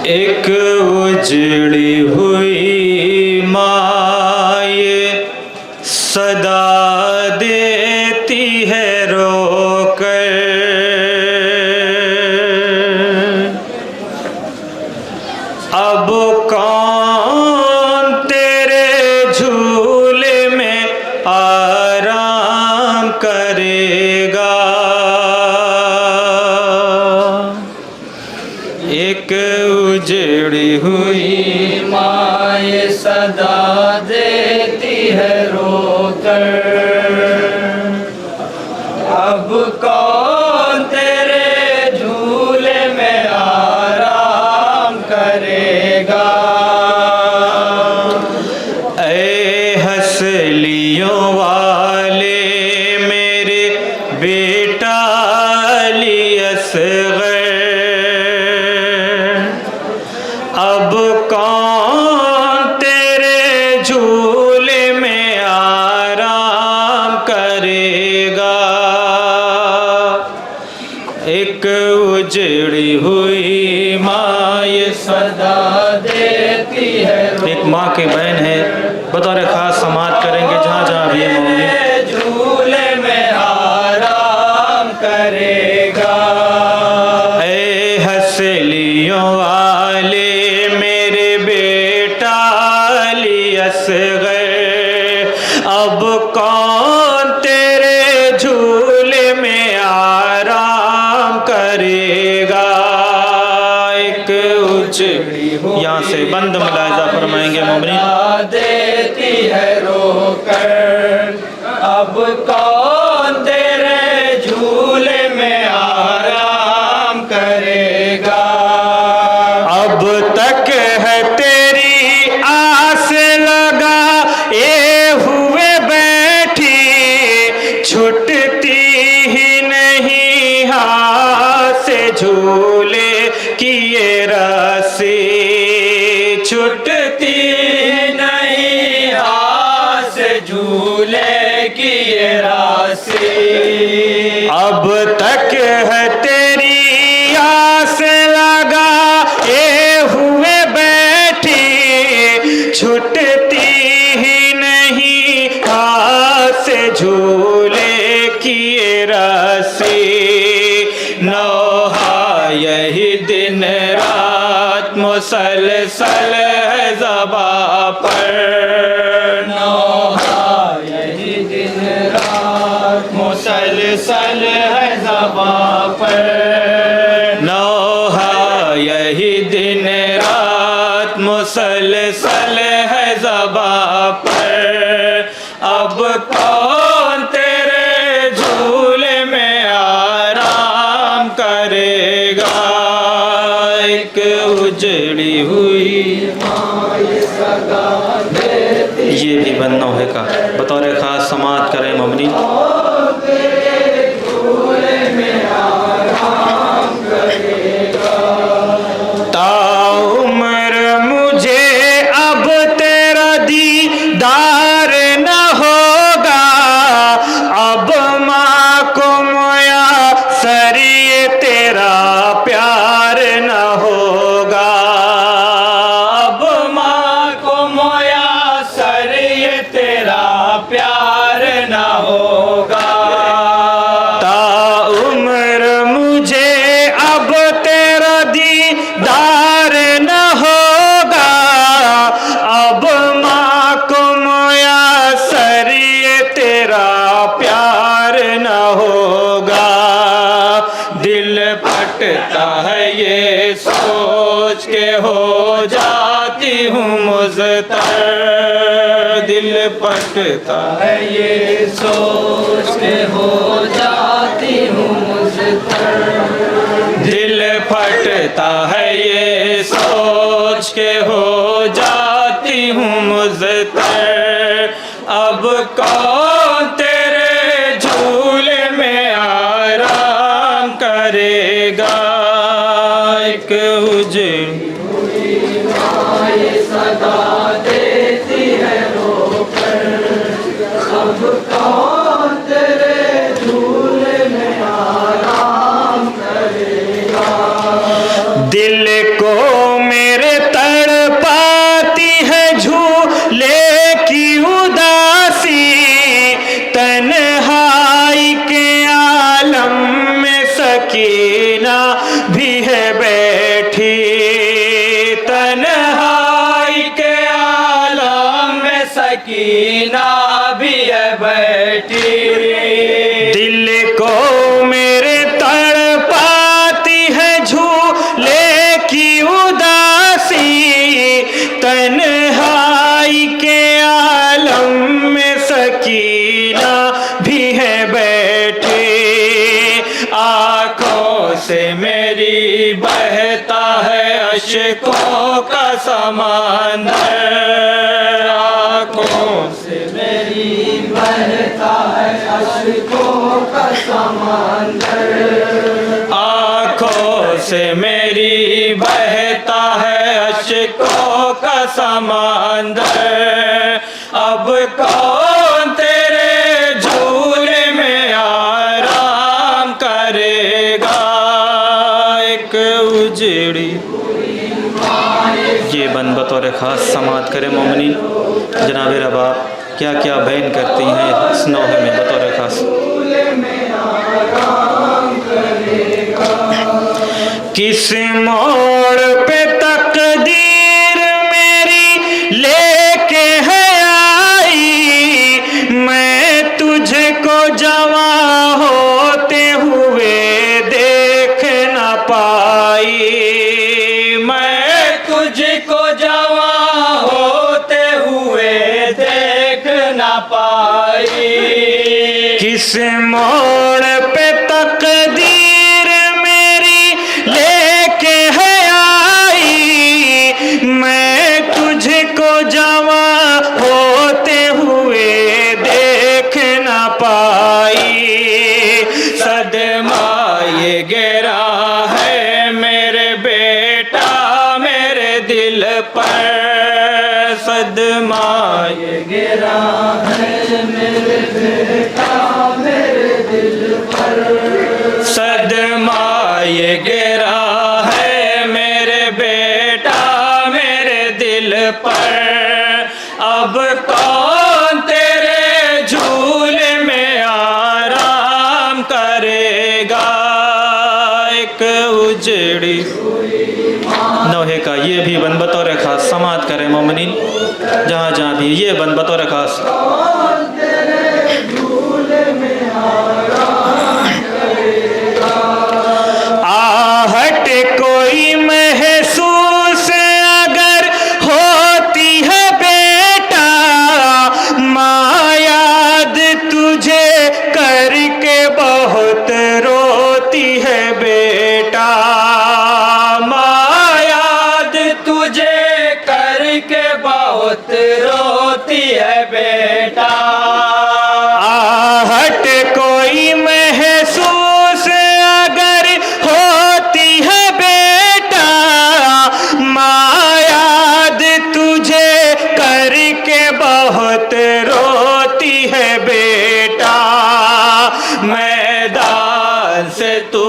एक उजड़ी हुई माए सदा देती है रोकर, अब कौन तेरे झूले में आराम करेगा। एक उजड़ी हुई माए सदा देती है रोकर, अब कौन तेरे झूले में आराम करेगा। ऐ हंसलियों वाले मेरे बेटा अली असग़र, अब कौन तेरे झूले में आराम करेगा। एक उजड़ी हुई माँ ये सदा देती है एक माँ की बहन है, बतौर खास समात करेंगे जहाँ जहाँ भी होंगे। झूले में आराम करेगा। ऐ हंसलियों वाले मेरे बेटा अली असग़र, अब कौन तेरे झूले में आराम करेगा। एक उजड़ी यहाँ से बंद मुलाहिज़ा फरमाएंगे मोमिनीन। देती है रोकर, अब कौन तेरे झूले में आराम करेगा। अब तक है तेरी आस लगा ये हुए बैठी, छुटती ही नहीं हाथ से झूले की ये रस्सी, छुटती नहीं हाथ से झूले की ये रस्सी। अब तक है तेरी आस लगा ये हुए बैठी, छुटती ही नहीं हाथ से झूले की ये रस्सी। नौहा यही दिन रात मुसलसल है ज़बां पर, नौहा यही दिन रात मुसलसल है ज़बां पर। नौहा यही दिन रात मुसलसल है ज़बां पर, अब कौन तेरे झूले में आराम करेगा। एक उजड़ी हुई ये भी बन्नौहे का बतौर खास समात करें मोमिनीन। ताउम्र मुझे अब तेरा दीदार न होगा, अब माँ को मुयस्सर ये तेरा प्यार न होगा। अब माँ को मुयस्सर ये तेरा प्यार न होगा। ताउम्र मुझे अब तेरा दीदार न होगा, अब माँ को मुयस्सर ये तेरा प्यार न होगा। दिल फटता है ये सोच के हो जाती हूँ मुज़्तर, दिल फटता है ये सोच के हो जाती हूँ मुझतर। दिल फटता है ये सोच के हो जाती हूँ मुज़्तर, अब कौन तेरे झूले में आराम करेगा। एक उजड़ी सदा देती है रोकर, अब कौन तेरे झूले में आराम करेगा। दिल को सकीना भी है बैठी। दिल को मेरे तड़पाती है झूले की उदासी, तन्हाई के आलम में सकीना भी है बैठी। आँखों से मेरी बहता है अश्कों का समंदर, आँखों से मेरी बहता है अश्कों का समंदर। आँखों से मेरी बहता है अश्कों का समंदर। अब कौन तेरे झूले में आराम करेगा, एक उजड़ी ये बन बतौर ख़ास समात करे मोमिनीन। जनाब रबाब क्या क्या बयान करती हैं इस नौहे में बतौर ख़ास। किस मोड़ पे तकदीर मेरी लेके है आई, मैं तुझको जवां होते हुए देख न पाई, मैं तुझको जवां होते हुए देख न पाई। किस मोड़ पे तकदीर मेरी लेके है आई, मैं तुझको जवां होते हुए देख न पाई। सदमा ये गिरा है मेरे बेटा मेरे दिल पर, सदमा ये गिरा है मेरे बेटा मेरे दिल पर। सदमा ये गिरा है मेरे बेटा मेरे दिल पर। अब कौन तेरे झूले में आराम करेगा, एक उजड़ी नौहे का ये भी बन बतौर खास समात करे मोमिनीन। जहाँ जहाँ भी ये बन बतौर खास। आहट कोई महसूस अगर होती है बेटा, माँ याद तुझे करके बहुत रोती है बेटा, माँ याद तुझे करके बहुत रोती है बेटा। आहट कोई महसूस अगर होती है बेटा, माँ याद तुझे करके बहुत रोती है बेटा। मैदान से तू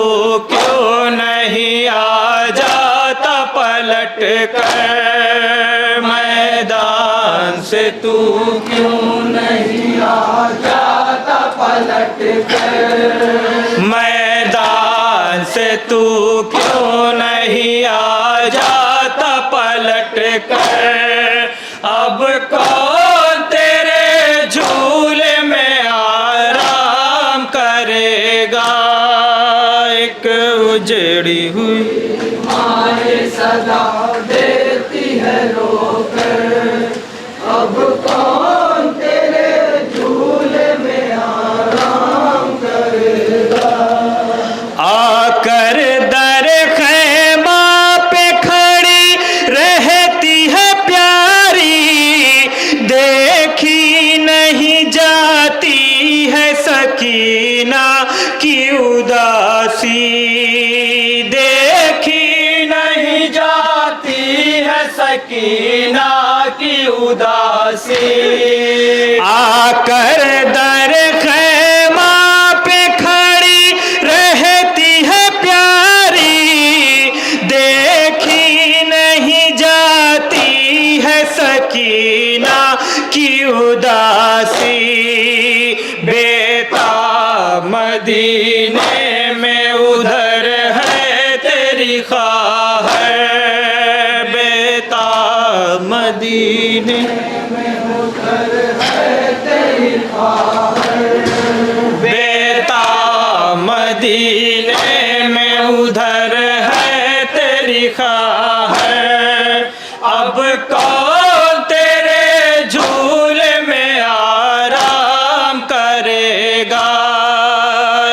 क्यों नहीं आ जाता पलट कर, मैदान से तू क्यों नहीं आ जाता पलट कर। मैदान से तू क्यों नहीं आ जाता पलट कर। अब कौन तेरे झूले में आराम करेगा, एक उजड़ी हुई माए सदा देती है रोकर। अब कौन तेरे झूले में आराम करेगा। आकर दर खैमा पे खड़ी रहती है प्यारी, देखी नहीं जाती है सकीना की उदासी, देखी नहीं जाती है सकीना की उदासी। आकर दर खैमा पे खड़ी रहती है प्यारी, देखी नहीं जाती है सकीना की उदासी। बेताब मदीने में उधर है तेरी ख्वाहिश, बेताब मदीने में उधर बेटा मदीने में उधर है तेरी खाहर, अब कौन तेरे झूले में आराम करेगा।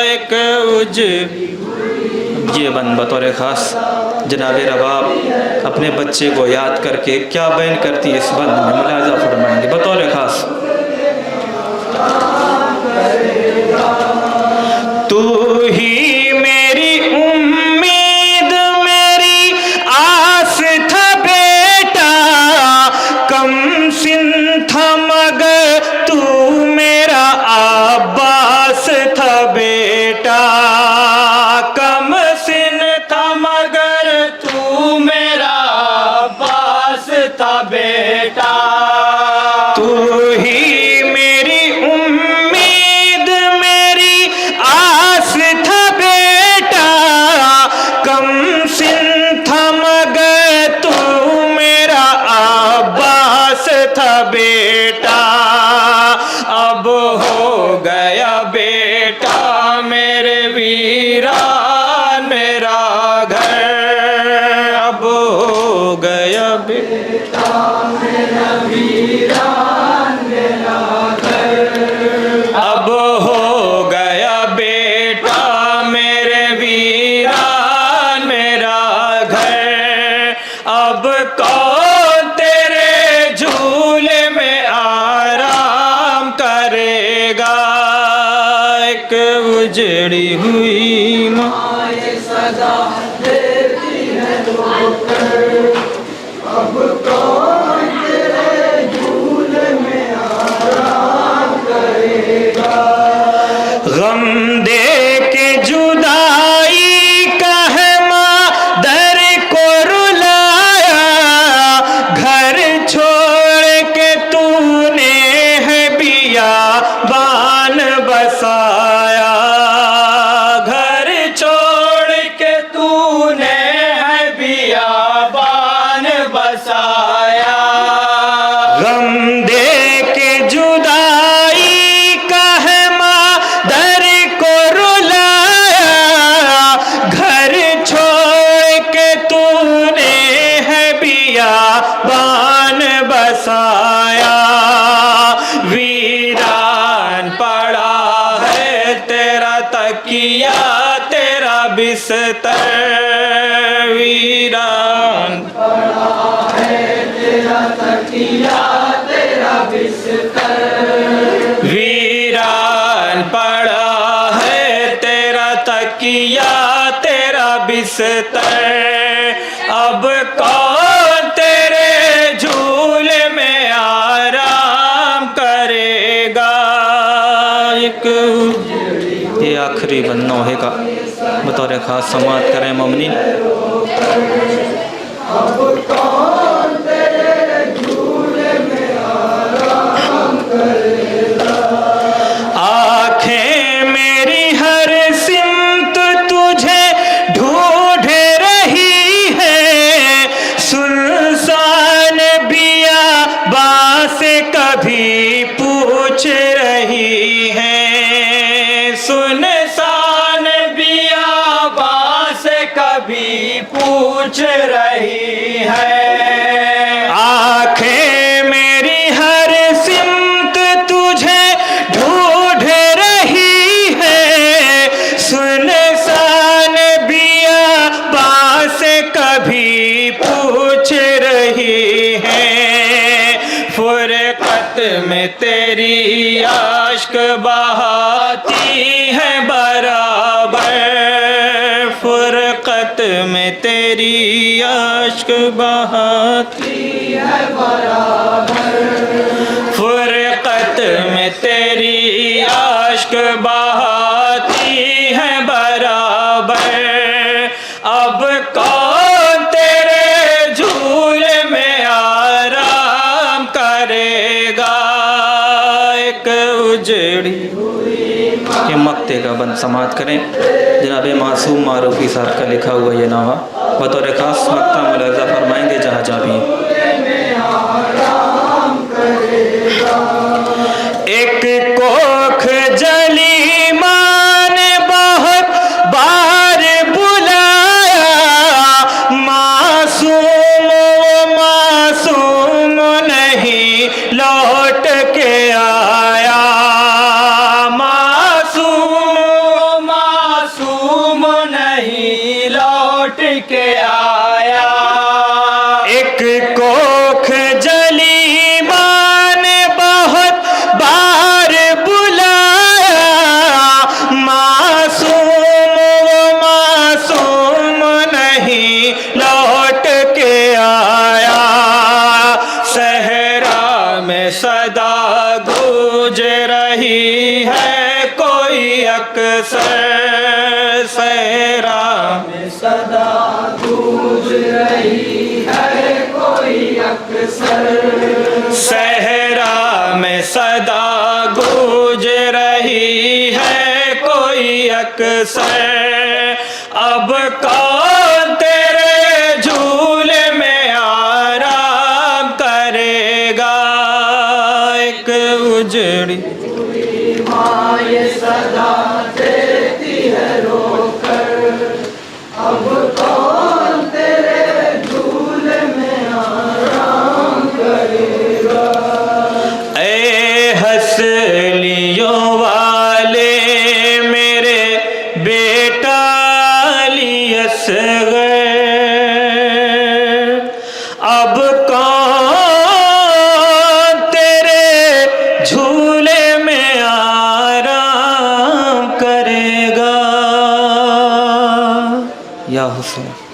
एक ये बंद बतौर ख़ास जनाब रबाब अपने बच्चे को याद करके क्या बयान करती है इस बंद में मुलाजा फरमाएंगे बतौर ख़ास। तू ही मेरी उम्मीद मेरी आस था बेटा, कम सिन था मगर तू मेरा अब्बास था बेटा, कम सिन था मगर तू मेरा अब्बास था बेटा। तू ही मेरी उम्मीद मेरी आस था बेटा, कम सिन था मगर तू मेरा अब्बास था बेटा। अब हो गया बेटा मेरे वीरान मेरा घर, अब हो गया बेटा मेरा वीरान मेरा घर, अब हो गया बेटा मेरे वीरान मेरा घर, अब कौन तेरे झूले में आराम करेगा। एक उजड़ी हुई माए सदा देती है रोकर, अब कौन तेरे झूले में आराम करेगा। गम दे के जुदाई का है मादर को रुलाया, घर छोड़ के तूने है बियाबान बसाया, घर छोड़ के तूने है बियाबान बसाया। गम दे के जुदाई का है मादर को रुलाया, घर छोड़ के तूने है बियाबान बसाया। वीरान पड़ा है तेरा तकिया तेरा बिस्तर, वीरान पड़ा है तेरा तकिया तेरा बिस्तर, वीरान पड़ा है तेरा तकिया तेरा बिस्तर, अब कौन तेरे झूले में आराम करेगा। एक ये आखिरी नौहे का बतौर ख़ास समाअत करें मोमिनीन। अब कौन तेरे झूले में आराम करेगा। आँखें मेरी हर सिमत तुझे ढूंढ रही है, सुनसान बियाबां से कभी पूछ रही है, सुनसान बियाबां से कभी पूछ रही है। आँखें मेरी हर सिमत तुझे ढूंढ रही है, सुनसान बियाबां से कभी पूछ रही है। फुरकत में तेरी आश्क बहाती है बराबर, फुरकत में तेरी आश्क बहाती है बराबर, फुरकत में तेरी आश्क बहाती है बराबर, अब कौन तेरे झूले में आराम करेगा। एक उजड़ी के मक्ते का बंद समाअत करें। जनाब मासूम मारूफी साहब का लिखा हुआ ये नावा बतौर ख़ास मक्ता मुलाजा फरमाएंगे जहाँ जहाँ भी। एक को कोख जली माँ ने बहुत बार बुलाया, मासूम वो मासूम नहीं लौट के आया। सहरा में सदा गूंज रही है कोई अक्सर, सहरा में सदा गूंज रही है कोई अक्सर, सहरा में सदा गूंज रही है कोई अक्सर। अब कौन तेरे झूले में आराम करेगा, एक उजड़ी माँ ये सदा देती है रोकर, अब कौन तेरे झूले में आराम करेगा। ए हंसलियों वाले मेरे बेटा अली असग़र, अब कौन तेरे झूले में आराम करेगा। या हुसैन।